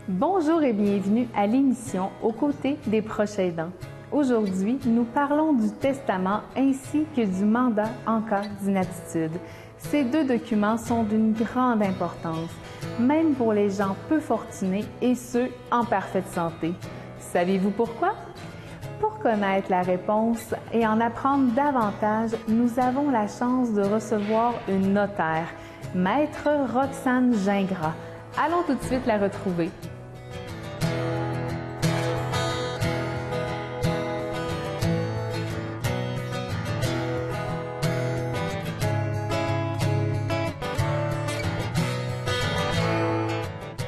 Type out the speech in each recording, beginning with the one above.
Bonjour et bienvenue à l'émission Aux côtés des proches aidants. Aujourd'hui, nous parlons du testament ainsi que du mandat en cas d'inaptitude. Ces deux documents sont d'une grande importance, même pour les gens peu fortunés et ceux en parfaite santé. Savez-vous pourquoi? Pour connaître la réponse et en apprendre davantage, nous avons la chance de recevoir une notaire, Maître Roxane Gingras. Allons tout de suite la retrouver.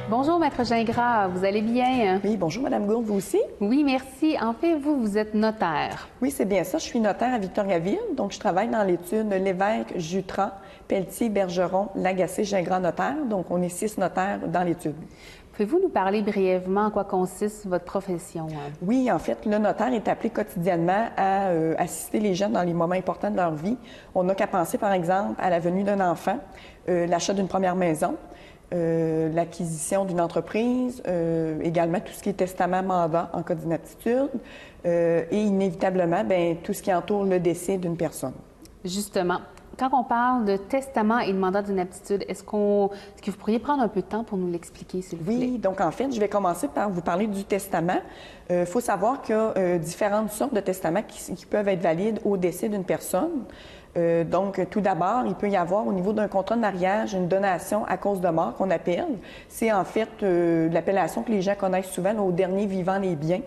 Bonjour, Maître Gingras, vous allez bien? Oui, bonjour, Madame Gourde, vous aussi? Oui, merci. En fait, vous êtes notaire. Oui, c'est bien ça. Je suis notaire à Victoriaville, donc je travaille dans l'étude Lévesque, Jutras, Pelletier, Bergeron, Lagacé, Gingras notaire. Donc, on est 6 notaires dans l'étude. Pouvez-vous nous parler brièvement en quoi consiste votre profession? Oui, en fait, le notaire est appelé quotidiennement à assister les gens dans les moments importants de leur vie. On n'a qu'à penser, par exemple, à la venue d'un enfant, l'achat d'une première maison, l'acquisition d'une entreprise, également tout ce qui est testament, mandat en cas d'inaptitude et inévitablement, bien, tout ce qui entoure le décès d'une personne. Justement, quand on parle de testament et de mandat d'inaptitude, est-ce que vous pourriez prendre un peu de temps pour nous l'expliquer, s'il vous plaît? Oui, donc en fait, je vais commencer par vous parler du testament. Il faut savoir qu'il y a différentes sortes de testaments qui peuvent être valides au décès d'une personne. Donc, tout d'abord, il peut y avoir au niveau d'un contrat de mariage une donation à cause de mort qu'on appelle. C'est en fait l'appellation que les gens connaissent souvent au dernier vivant les biens.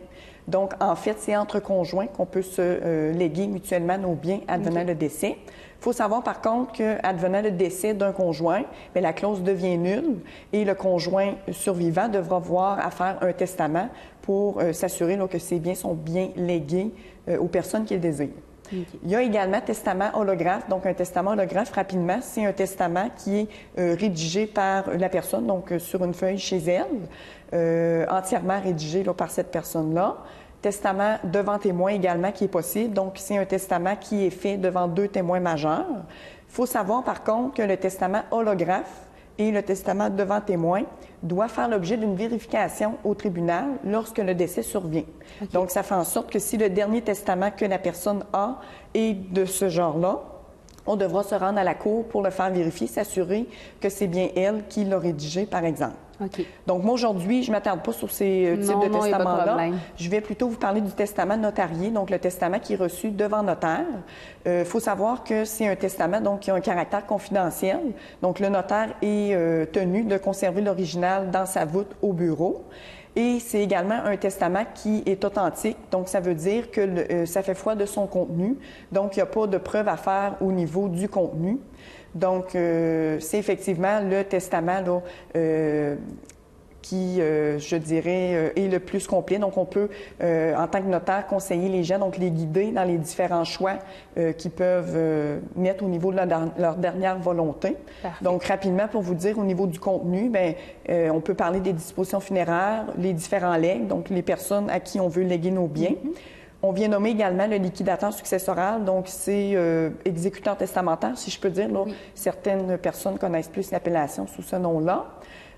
Donc, en fait, c'est entre conjoints qu'on peut se léguer mutuellement nos biens advenant le décès. Il faut savoir, par contre, qu'advenant le décès d'un conjoint, bien, la clause devient nulle et le conjoint survivant devra voir à faire un testament pour s'assurer que ces biens sont bien légués aux personnes qu'il désire. Okay. Il y a également testament holographe. Donc, un testament holographe, rapidement, c'est un testament qui est rédigé par la personne, donc sur une feuille chez elle, entièrement rédigé par cette personne-là. Testament devant témoin également qui est possible. Donc, c'est un testament qui est fait devant 2 témoins majeurs. Il faut savoir, par contre, que le testament holographe et le testament devant témoin doit faire l'objet d'une vérification au tribunal lorsque le décès survient. Okay. Donc, ça fait en sorte que si le dernier testament que la personne a est de ce genre-là, on devra se rendre à la cour pour le faire vérifier, s'assurer que c'est bien elle qui l'a rédigé, par exemple. Okay. Donc, moi, aujourd'hui, je ne m'attarde pas sur ces types de testaments-là. Je vais plutôt vous parler du testament notarié, donc le testament qui est reçu devant notaire. Il faut savoir que c'est un testament donc, qui a un caractère confidentiel. Donc, le notaire est tenu de conserver l'original dans sa voûte au bureau. Et c'est également un testament qui est authentique, donc ça veut dire que ça fait foi de son contenu. Donc, il n'y a pas de preuve à faire au niveau du contenu. Donc, c'est effectivement le testament là, qui, je dirais, est le plus complet. Donc, on peut, en tant que notaire, conseiller les gens, donc les guider dans les différents choix qu'ils peuvent mettre au niveau de leur dernière volonté. Parfait. Donc, rapidement, pour vous dire, au niveau du contenu, bien, on peut parler des dispositions funéraires, les différents legs, donc les personnes à qui on veut léguer nos biens. Mm-hmm. On vient nommer également le liquidateur successoral, donc c'est exécuteur testamentaire, si je peux dire. Là, oui. Certaines personnes connaissent plus l'appellation sous ce nom-là.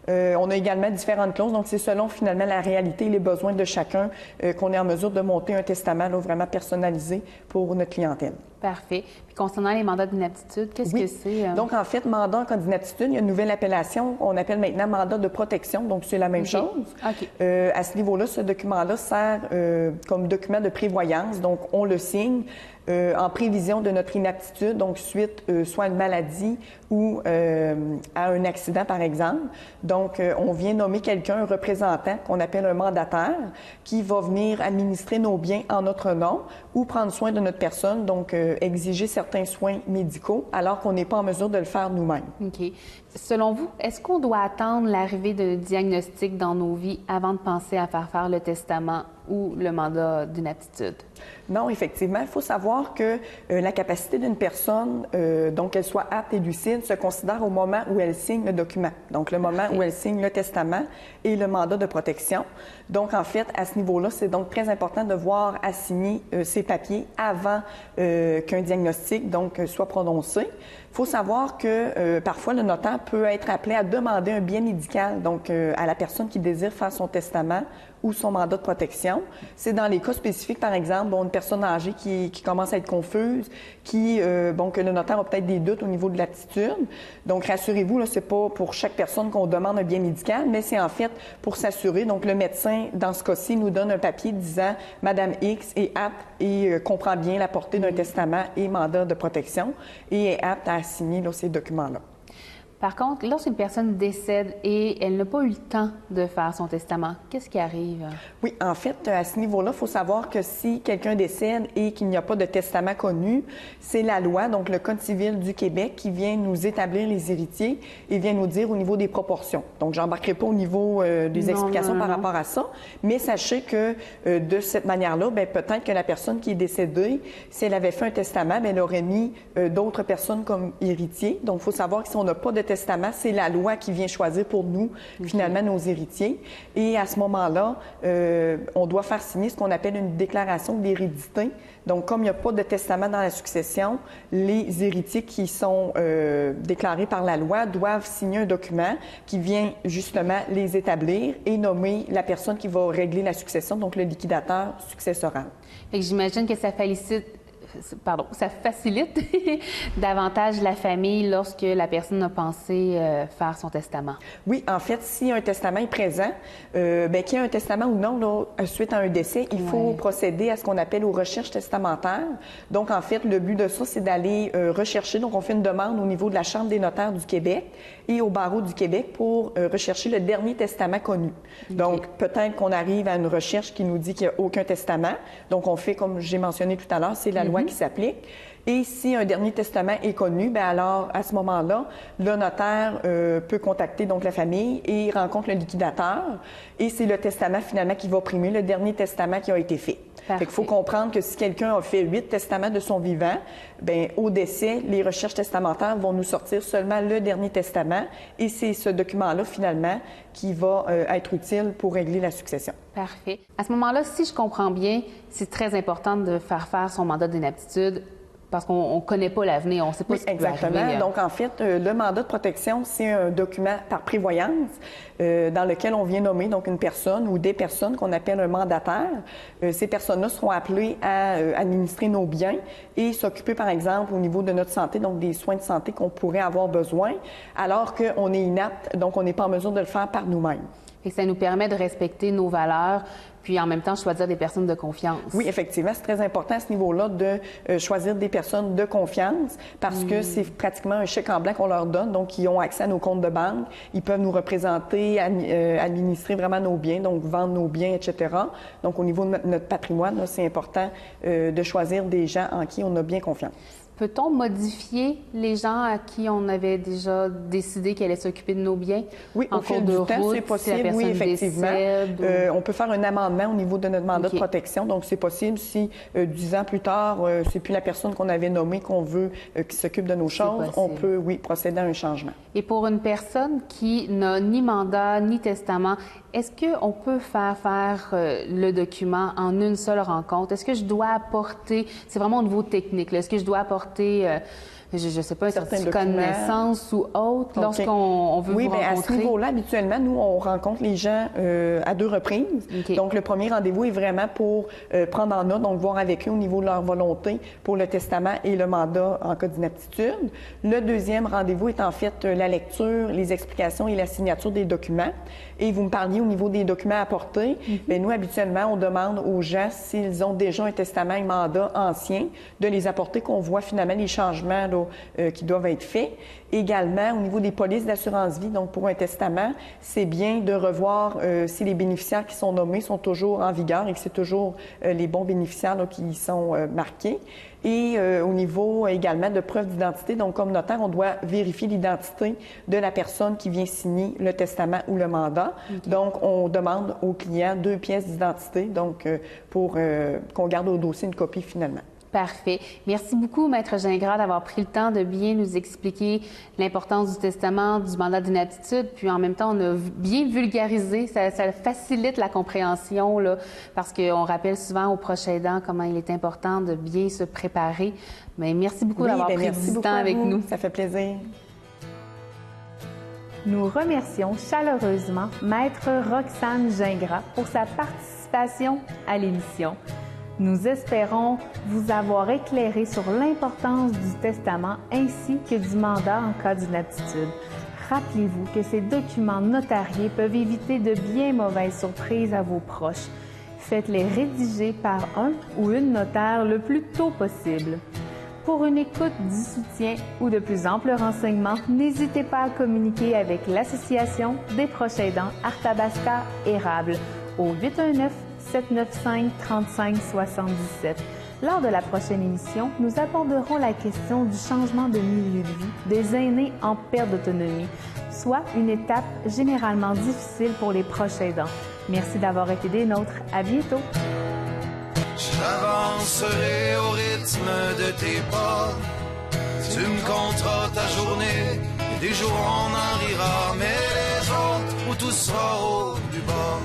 On a également différentes clauses, donc c'est selon finalement la réalité et les besoins de chacun qu'on est en mesure de monter un testament là, vraiment personnalisé pour notre clientèle. Parfait. Puis concernant les mandats d'inaptitude, qu'est-ce que c'est? Donc, en fait, mandat en cas d'inaptitude, il y a une nouvelle appellation qu'on appelle maintenant mandat de protection, donc c'est la même chose. Okay. À ce niveau-là, ce document-là sert comme document de prévoyance, donc on le signe en prévision de notre inaptitude, donc suite soit à une maladie ou à un accident, par exemple. Donc, on vient nommer quelqu'un, un représentant, qu'on appelle un mandataire, qui va venir administrer nos biens en notre nom ou prendre soin de notre personne, donc exiger certains soins médicaux, alors qu'on n'est pas en mesure de le faire nous-mêmes. OK. Selon vous, est-ce qu'on doit attendre l'arrivée de diagnostic dans nos vies avant de penser à faire le testament ou le mandat d'inaptitude? Non, effectivement. Il faut savoir que la capacité d'une personne, donc qu'elle soit apte et lucide, se considère au moment où elle signe le document. Donc, le moment où elle signe le testament et le mandat de protection. Donc, en fait, à ce niveau-là, c'est donc très important de voir assigner ces papiers avant qu'un diagnostic donc soit prononcé. Il faut savoir que parfois le notaire peut être appelé à demander un bien médical, donc à la personne qui désire faire son testament ou son mandat de protection. C'est dans les cas spécifiques, par exemple, une personne âgée qui commence à être confuse, que le notaire a peut-être des doutes au niveau de l'aptitude. Donc, rassurez-vous, c'est pas pour chaque personne qu'on demande un bien médical, mais c'est en fait pour s'assurer. Donc, le médecin, dans ce cas-ci, nous donne un papier disant « Madame X est apte et comprend bien la portée d'un testament et mandat de protection et est apte à signer ces documents-là ». Par contre, lorsqu'une personne décède et elle n'a pas eu le temps de faire son testament, qu'est-ce qui arrive? Oui, en fait, à ce niveau-là, il faut savoir que si quelqu'un décède et qu'il n'y a pas de testament connu, c'est la loi, donc le Code civil du Québec, qui vient nous établir les héritiers et vient nous dire au niveau des proportions. Donc, je n'embarquerai pas au niveau des explications par rapport à ça, mais sachez que de cette manière-là, peut-être que la personne qui est décédée, si elle avait fait un testament, elle aurait mis d'autres personnes comme héritiers. Donc, il faut savoir que si on n'a pas de testament, c'est la loi qui vient choisir pour nous, finalement, nos héritiers. Et à ce moment-là, on doit faire signer ce qu'on appelle une déclaration d'hérédité. Donc, comme il n'y a pas de testament dans la succession, les héritiers qui sont déclarés par la loi doivent signer un document qui vient justement les établir et nommer la personne qui va régler la succession, donc le liquidateur successoral. J'imagine que ça facilite davantage la famille lorsque la personne a pensé faire son testament. Oui, en fait, si un testament est présent, qu'il y ait un testament ou non, là, suite à un décès, il faut procéder à ce qu'on appelle aux recherches testamentaires. Donc, en fait, le but de ça, c'est d'aller rechercher. Donc, on fait une demande au niveau de la Chambre des notaires du Québec et au Barreau du Québec pour rechercher le dernier testament connu. Donc, peut-être qu'on arrive à une recherche qui nous dit qu'il n'y a aucun testament. Donc, on fait, comme j'ai mentionné tout à l'heure, c'est la loi qui s'applique. Et si un dernier testament est connu, alors à ce moment-là, le notaire peut contacter donc la famille et rencontre le liquidateur. Et c'est le testament finalement qui va primer, le dernier testament qui a été fait. Fait qu'il faut comprendre que si quelqu'un a fait 8 testaments de son vivant, au décès, les recherches testamentaires vont nous sortir seulement le dernier testament et c'est ce document-là, finalement, qui va être utile pour régler la succession. Parfait. À ce moment-là, si je comprends bien, c'est très important de faire son mandat d'inaptitude parce qu'on ne connaît pas l'avenir, on ne sait pas ce qui peut exactement. arriver. Donc, en fait, le mandat de protection, c'est un document par prévoyance dans lequel on vient nommer donc une personne ou des personnes qu'on appelle un mandataire. Ces personnes-là seront appelées à administrer nos biens et s'occuper, par exemple, au niveau de notre santé, donc des soins de santé qu'on pourrait avoir besoin, alors qu'on est inapte, donc on n'est pas en mesure de le faire par nous-mêmes. Et ça nous permet de respecter nos valeurs, puis en même temps choisir des personnes de confiance. Oui, effectivement, c'est très important à ce niveau-là de choisir des personnes de confiance parce que c'est pratiquement un chèque en blanc qu'on leur donne, donc ils ont accès à nos comptes de banque, ils peuvent nous représenter, administrer vraiment nos biens, donc vendre nos biens, etc. Donc au niveau de notre patrimoine, c'est important de choisir des gens en qui on a bien confiance. Peut-on modifier les gens à qui on avait déjà décidé qu'elle allait s'occuper de nos biens? Oui, au fil du temps, c'est possible, oui, effectivement. On peut faire un amendement au niveau de notre mandat de protection. Donc, c'est possible si 10 ans plus tard, c'est plus la personne qu'on avait nommée qu'on veut qui s'occupe de nos choses, on peut, oui, procéder à un changement. Et pour une personne qui n'a ni mandat ni testament, est-ce qu'on peut faire le document en une seule rencontre? Est-ce que je dois apporter, c'est vraiment au niveau technique, est-ce que je dois apporter, je ne sais pas, un certificat de naissance ou autre lorsqu'on veut vous rencontrer? Oui, à ce niveau-là, habituellement, nous, on rencontre les gens à 2 reprises. Donc, le premier rendez-vous est vraiment pour prendre en note, donc voir avec eux au niveau de leur volonté pour le testament et le mandat en cas d'inaptitude. Le deuxième rendez-vous est en fait la lecture, les explications et la signature des documents. Et vous me parliez au niveau des documents à apporter. Bien, nous, habituellement, on demande aux gens, s'ils ont déjà un testament et mandat ancien, de les apporter, qu'on voit finalement les changements là, qui doivent être faits. Également, au niveau des polices d'assurance-vie, donc pour un testament, c'est bien de revoir si les bénéficiaires qui sont nommés sont toujours en vigueur et que c'est toujours les bons bénéficiaires là, qui y sont marqués. Et au niveau également de preuve d'identité, donc comme notaire, on doit vérifier l'identité de la personne qui vient signer le testament ou le mandat. Donc, on demande au client 2 pièces d'identité, donc pour qu'on garde au dossier une copie finalement. Parfait. Merci beaucoup, Maître Gingras, d'avoir pris le temps de bien nous expliquer l'importance du testament, du mandat d'inaptitude, puis en même temps, on a bien vulgarisé, ça facilite la compréhension, là, parce qu'on rappelle souvent aux proches aidants comment il est important de bien se préparer. Mais merci beaucoup d'avoir pris du temps avec nous. Ça fait plaisir. Nous remercions chaleureusement Maître Roxane Gingras pour sa participation à l'émission. Nous espérons vous avoir éclairé sur l'importance du testament ainsi que du mandat en cas d'inaptitude. Rappelez-vous que ces documents notariés peuvent éviter de bien mauvaises surprises à vos proches. Faites-les rédiger par un ou une notaire le plus tôt possible. Pour une écoute, du soutien ou de plus amples renseignements, n'hésitez pas à communiquer avec l'Association des proches aidants Arthabasca Érable au 819-795-3577. Lors de la prochaine émission, nous aborderons la question du changement de milieu de vie des aînés en perte d'autonomie, soit une étape généralement difficile pour les proches aidants. Merci d'avoir été des nôtres. À bientôt! J'avancerai au rythme de tes pas. Tu me compteras ta journée. Et des jours on en rira, mais les jours où tout sera au plus bas.